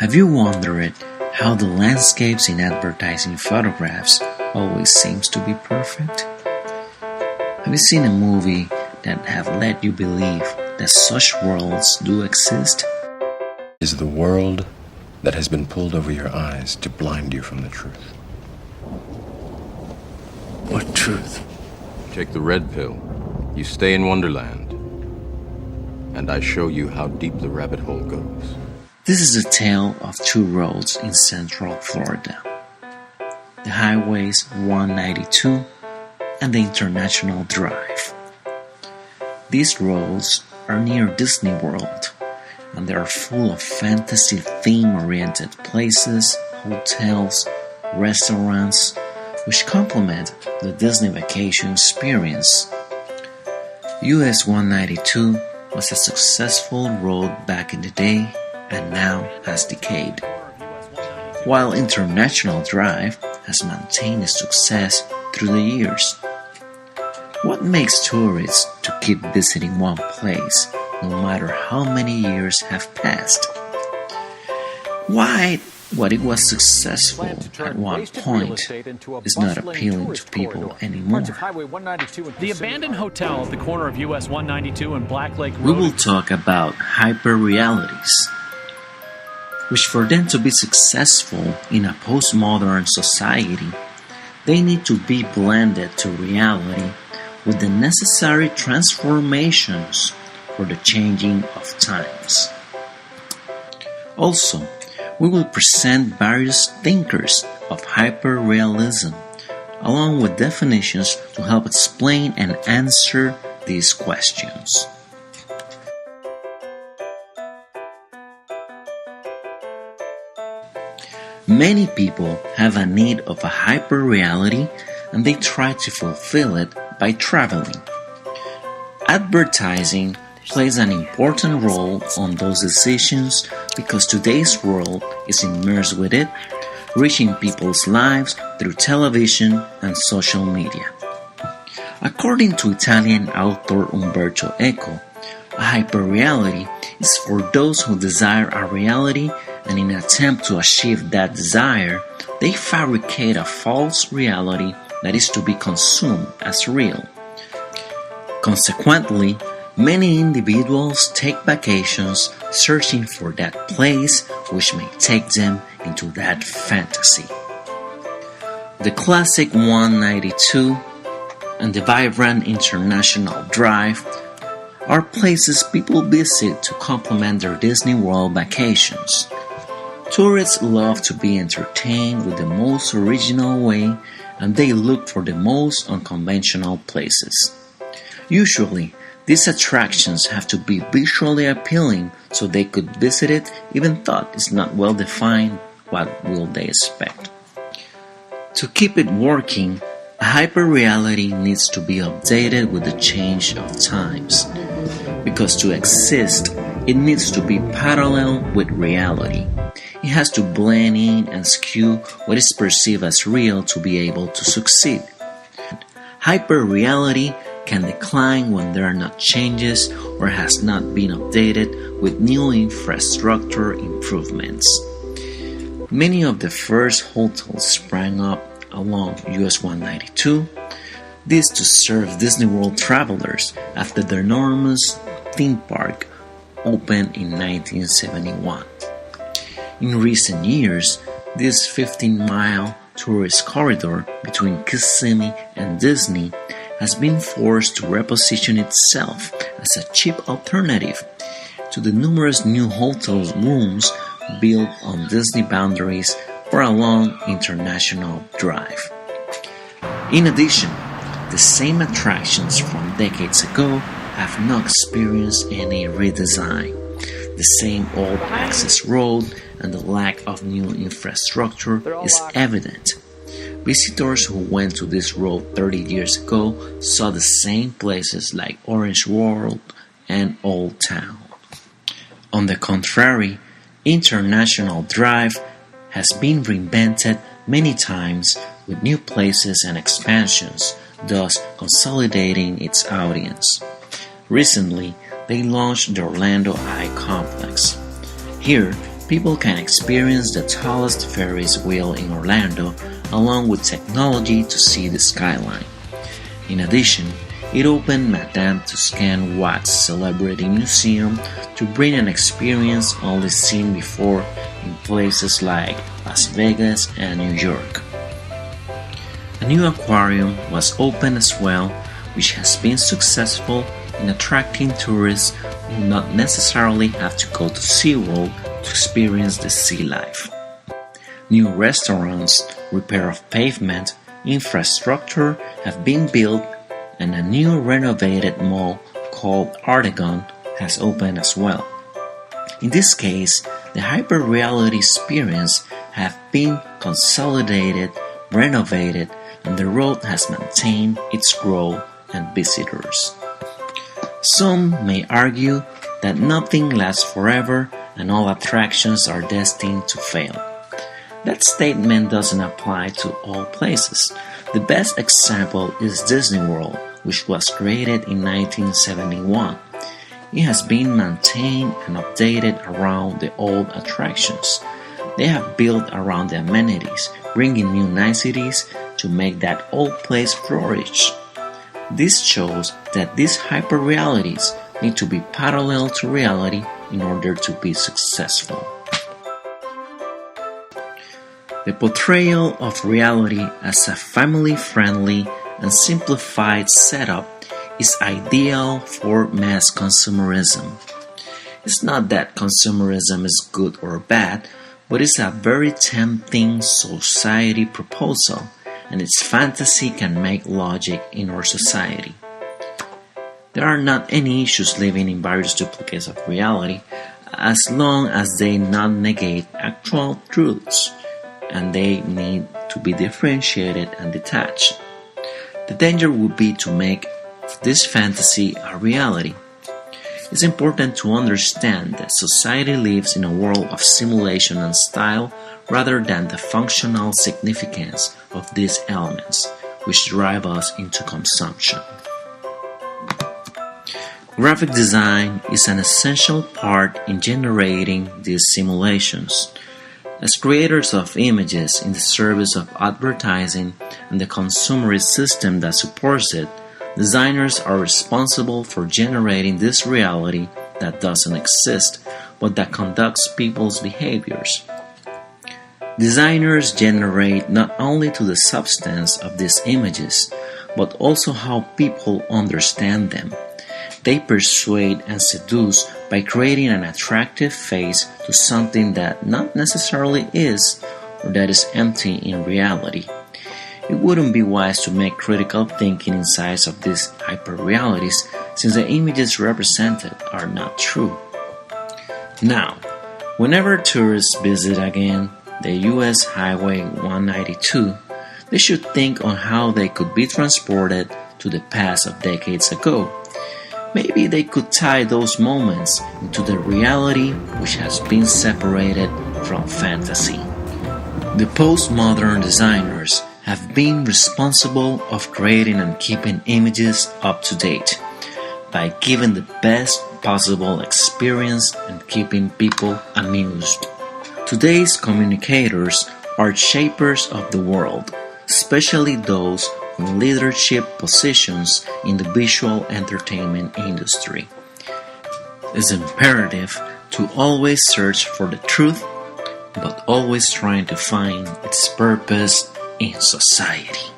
Have you wondered how the landscapes in advertising photographs always seems to be perfect? Have you seen a movie that have led you believe that such worlds do exist? Is the world that has been pulled over your eyes to blind you from the truth. What truth? Take the red pill. You stay in Wonderland. And I show you how deep the rabbit hole goes. This is a tale of two roads in Central Florida. The highways 192 and the International Drive. These roads are near Disney World, and they are full of fantasy theme-oriented places, hotels, restaurants, which complement the Disney vacation experience. US 192 was a successful road back in the day and now has decayed, while International Drive has maintained its success through the years. What makes tourists to keep visiting one place no matter how many years have passed? Why what it was successful at one point is not appealing to people anymore? The abandoned hotel at the corner of US 192 and Black Lake Road. We will talk about hyperrealities, which for them to be successful in a postmodern society, they need to be blended to reality with the necessary transformations for the changing of times. Also, we will present various thinkers of hyperrealism, along with definitions to help explain and answer these questions. Many people have a need of a hyperreality, and they try to fulfill it by traveling. Advertising plays an important role on those decisions because today's world is immersed with it, reaching people's lives through television and social media. According to Italian author Umberto Eco, a hyperreality is for those who desire a reality, and in an attempt to achieve that desire, they fabricate a false reality that is to be consumed as real. Consequently, many individuals take vacations searching for that place which may take them into that fantasy. The classic 192 and the vibrant International Drive are places people visit to complement their Disney World vacations. Tourists love to be entertained with the most original way, and they look for the most unconventional places. Usually, these attractions have to be visually appealing so they could visit it even though it's not well defined. What will they expect? To keep it working, a hyperreality needs to be updated with the change of times. Because to exist, it needs to be parallel with reality. It has to blend in and skew what is perceived as real to be able to succeed. Hyperreality can decline when there are not changes or has not been updated with new infrastructure improvements. Many of the first hotels sprang up along US 192, this to serve Disney World travelers after the enormous theme park opened in 1971. In recent years, this 15-mile tourist corridor between Kissimmee and Disney has been forced to reposition itself as a cheap alternative to the numerous new hotel rooms built on Disney boundaries or along International Drive. In addition, the same attractions from decades ago have not experienced any redesign. The same old access road and the lack of new infrastructure is evident. Visitors who went to this road 30 years ago saw the same places like Orange World and Old Town. On the contrary, International Drive has been reinvented many times with new places and expansions, thus consolidating its audience. Recently, they launched the Orlando Eye Complex. Here, People can experience the tallest Ferris wheel in Orlando along with technology to see the skyline. In addition, it opened Madame Tussauds Celebrity Museum to bring an experience only seen before in places like Las Vegas and New York. A new aquarium was opened as well, which has been successful in attracting tourists who not necessarily have to go to SeaWorld to experience the sea life. New restaurants, repair of pavement, infrastructure have been built, and a new renovated mall called Artegon has opened as well. In this case, the hyper-reality experience have been consolidated, renovated, and the road has maintained its growth and visitors. Some may argue that nothing lasts forever and all attractions are destined to fail. That statement doesn't apply to all places. The best example is Disney World, which was created in 1971. It has been maintained and updated around the old attractions. They have built around the amenities, bringing new niceties to make that old place flourish. This shows that these hyper-realities need to be parallel to reality in order to be successful. The portrayal of reality as a family-friendly and simplified setup is ideal for mass consumerism. It's not that consumerism is good or bad, but it's a very tempting society proposal, and its fantasy can make logic in our society. There are not any issues living in various duplicates of reality as long as they not negate actual truths, and they need to be differentiated and detached. The danger would be to make this fantasy a reality. It's important to understand that society lives in a world of simulation and style rather than the functional significance of these elements, which drive us into consumption. Graphic design is an essential part in generating these simulations. As creators of images in the service of advertising and the consumerist system that supports it, designers are responsible for generating this reality that doesn't exist, but that conducts people's behaviors. Designers generate not only to the substance of these images, but also how people understand them. They persuade and seduce by creating an attractive face to something that not necessarily is, or that is empty in reality. It wouldn't be wise to make critical thinking inside of these hyperrealities, since the images represented are not true. Now, whenever tourists visit again the US Highway 192, they should think on how they could be transported to the past of decades ago. Maybe they could tie those moments into the reality which has been separated from fantasy. The postmodern designers have been responsible of creating and keeping images up to date by giving the best possible experience and keeping people amused. Today's communicators are shapers of the world, especially those in leadership positions in the visual entertainment industry. It's imperative to always search for the truth, but always trying to find its purpose in society.